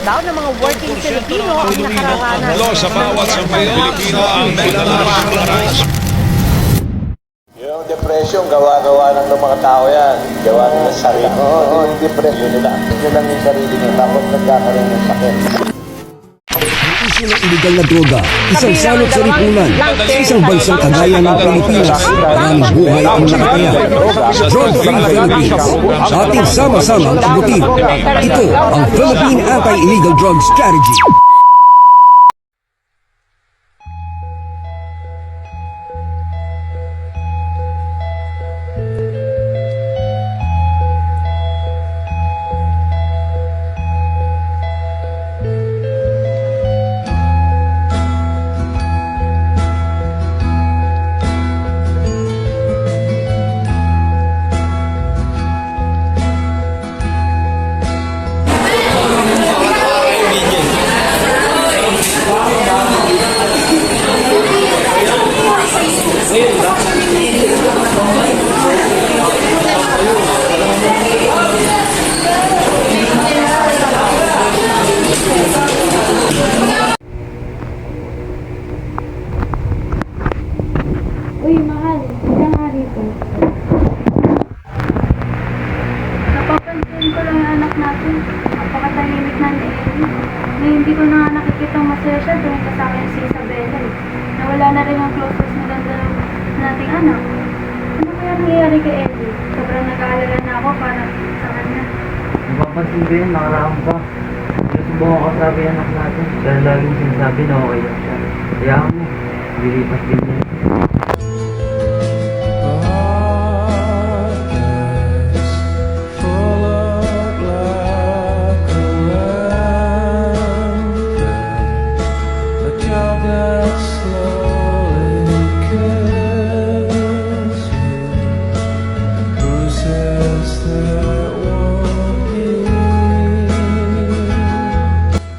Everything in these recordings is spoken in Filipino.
daw ng mga working Filipino ang nakararanas sa bawat sambayang Pilipino ang naglalaranas. Yung depression, gawa-gawa ng mga tao yan. Gawa nila sarili. Oo, yung depression nila. Yun lang yung sarili nila. Tapos nagkakaroon ng sakit. Isyu ng iligal na droga, isang salot sa lipunan, isang bansang kagaya ng Pilipinas, maraming buhay ang nakataya. Drug-free Philippines, sa ating sama-samang abutin. Ito ang Philippine Anti-Illegal Drug Strategy. Uy, mahal. Hindi nga rito. Napapansin ko lang yung anak natin. Napakatahimik na ni Ellie. Na hindi ko na nga nakikitang masaya siya tuwing kasama yung si Isabela. Nawala na rin ang closest na ganda nating anak. Ano kaya nangyayari kay Ellie? Sobrang nag-aalala na ako para sa kanya. Napapansin ko yun, nakaraan pa. Sinusubukan ko sabi anak natin. Dahil laging sinasabi na okay lang siya. Kaya mo, lilipas din niya.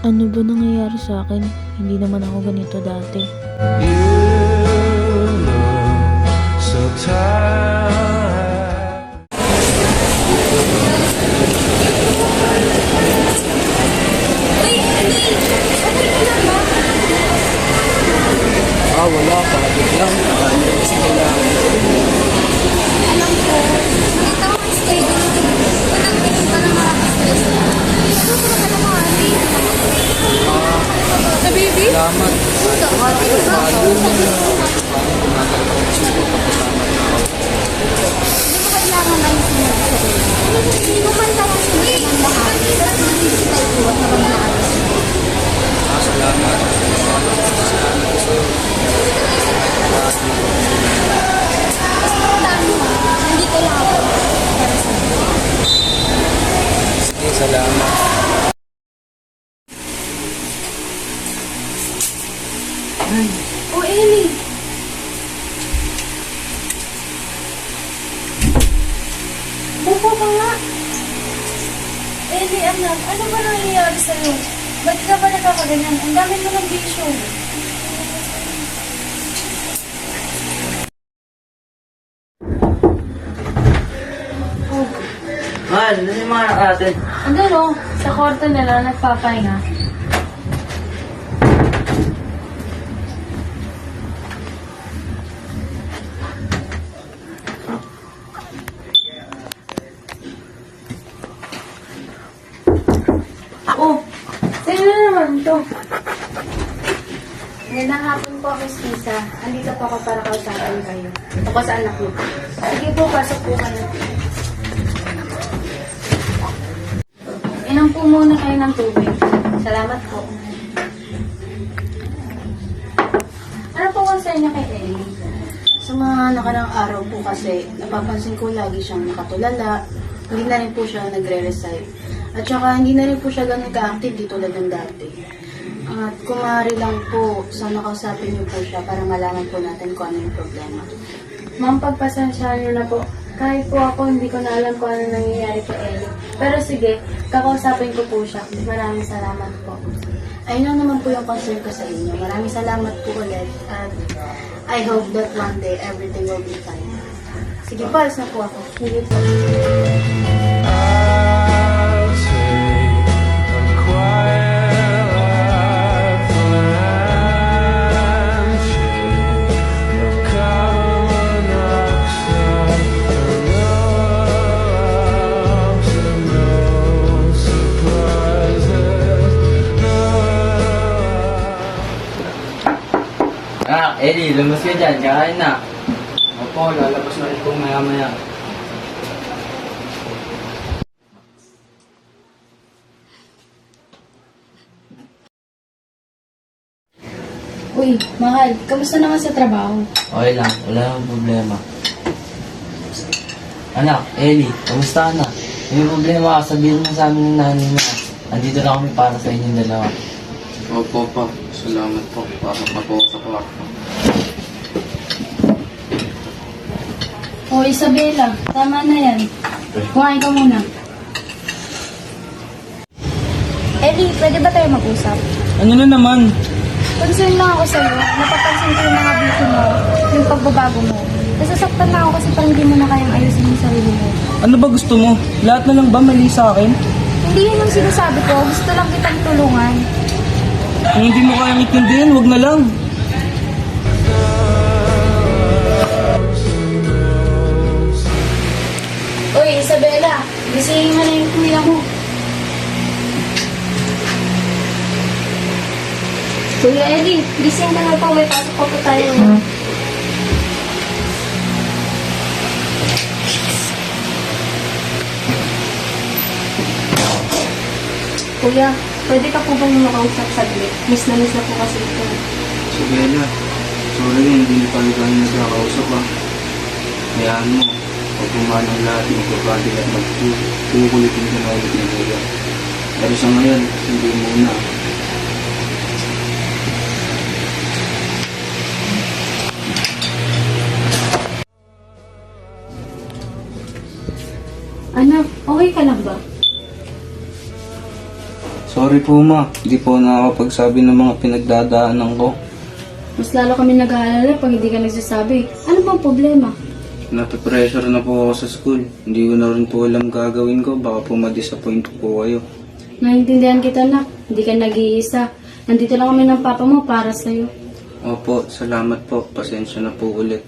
Ano ba nangyayari sa akin? Hindi naman ako ganito dati. Wala, pagod lang. Kasi kailangan. Alam ko, nakita ko ang schedule ko. Patanggalin pa ng stress. Ito ko na nakakali. Sa baby? Salamat. Hindi mo kailangan na yung sinabi sa baby. Hindi mo man lang ang sinabi ng lahat. Pero hindi kita iwan na pangalaman. Salamat. Nandito lang ako. Para sa baby. Sige, salamat. Oh, Ellie. Buko ka nga. Ellie, anak, ano ba nangyayari sa'yo? Ba't ka ba nakakaganyan? Ang dami mo ng bisyo. Mahal, ano yung mga anak natin? Andun o, sa kwarto nila nagpapahinga. Oh, sino na naman to? Magandang hapon po, Miss Lisa. Andito po ako para kausapin kayo. Ako sa anak niyo. Sige po, pasok po kayo. Inom po muna kayo ng tubig. Salamat po. Ano po ang sa inyo kay Ellie? Sa mga nakarang araw po kasi, napapansin ko lagi siyang nakatulala, hindi na rin po siya nagre-recite. At saka hindi na rin po siya ganun ka-active dito tulad ng dati. At kung maaari lang po, sana kausapin niyo po siya para malaman po natin kung ano yung problema. Ma'am, pagpasensyahan niyo na po. Kahit po ako, hindi ko na alam kung ano nangyayari kay Ellie. Pero sige, kakausapin ko po siya. Maraming salamat po. Ayun lang naman po yung concern ko sa inyo. Maraming salamat po ulit. At I hope that one day everything will be fine. Sige po, alis na po ako. Sige po. lumos ka dyan. Kain na. Opo, lalabas na rin po maya-maya. Uy, mahal, kamusta naman sa trabaho? Okay lang, wala nang problema. Anak, Ellie, kamusta ka na? May problema ka, sabihin mo sa amin ng nanay mo. Andito na kami para sa inyong dalawa. Opo pa, salamat po. Pasok na po sa kwarto. O Isabela, tama na yan. Kumain ka muna. Ellie, pwede ba tayo mag-usap? Ano na naman? Concern lang ako sa'yo. Napapansin ko yung mga beauty mo, yung pagbabago mo. Nasasaktan na ako kasi parang hindi mo na kayang ayusin yung sarili mo. Ano ba gusto mo? Lahat na lang ba mali sa akin? Hindi yun yung sinasabi ko. Gusto lang kitang tulungan. Kung hindi mo kayang itindihin, wag na lang. Uy, Isabela, gisingin mo na yung kuya mo. Kuya Eddie, gising ka na pa. May pasok pa po tayo. Kuya, pwede ka po ba yung makausap saglit? Miss na po kasi ito. Si Bella, sorry hindi pa rin kami nagkakausap ah. Hayaan mo, pag kumain ang lahat, magpapagil at magkukulitin ka na ulit ni Bella. Pero sa ngayon, hindi muna. Anak, okay ka lang ba? Sorry po ma, di po nakakapagsabi ng mga pinagdadaanan ko. Mas lalo kami nag-aalala pag hindi ka nagsasabi. Ano bang problema? Nape-pressure na po ako sa school. Hindi ko na rin po alam gagawin ko, baka po ma-disappoint po kayo. Naintindihan kita na. Hindi ka nag-iisa. Nandito lang kami ng papa mo para sa'yo. Opo, salamat po. Pasensya na po ulit.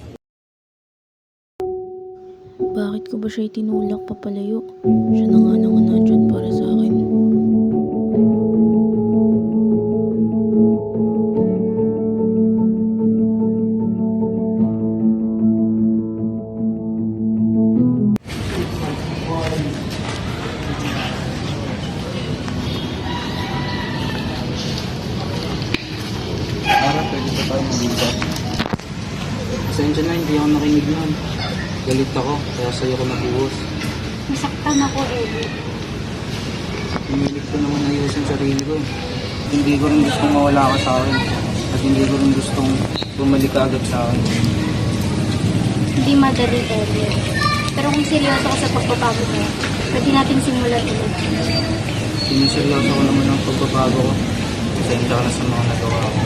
Bakit ko ba siya itinulak papalayo? Siya na nga naman nandyan para sa akin. Para pwede pa tayo mag-iba. Pasensya na, hindi ako nakinig nun. Galit ako, kaya sa'yo ko nabuhos. Nasaktan ako, Eddie. Pinilit ko naman ayusin sarili ko. Hindi ko rin gustong mawala ka sa akin. At hindi ko rin gustong bumalik ka agad sa akin. Hindi madali, Eddie. Pero kung seryoso ka sa pagbabago mo, pwede natin simulan ulit. Siniseryoso ko naman ang pagbabago ko. Pasensya ka na sa mga nagawa ko.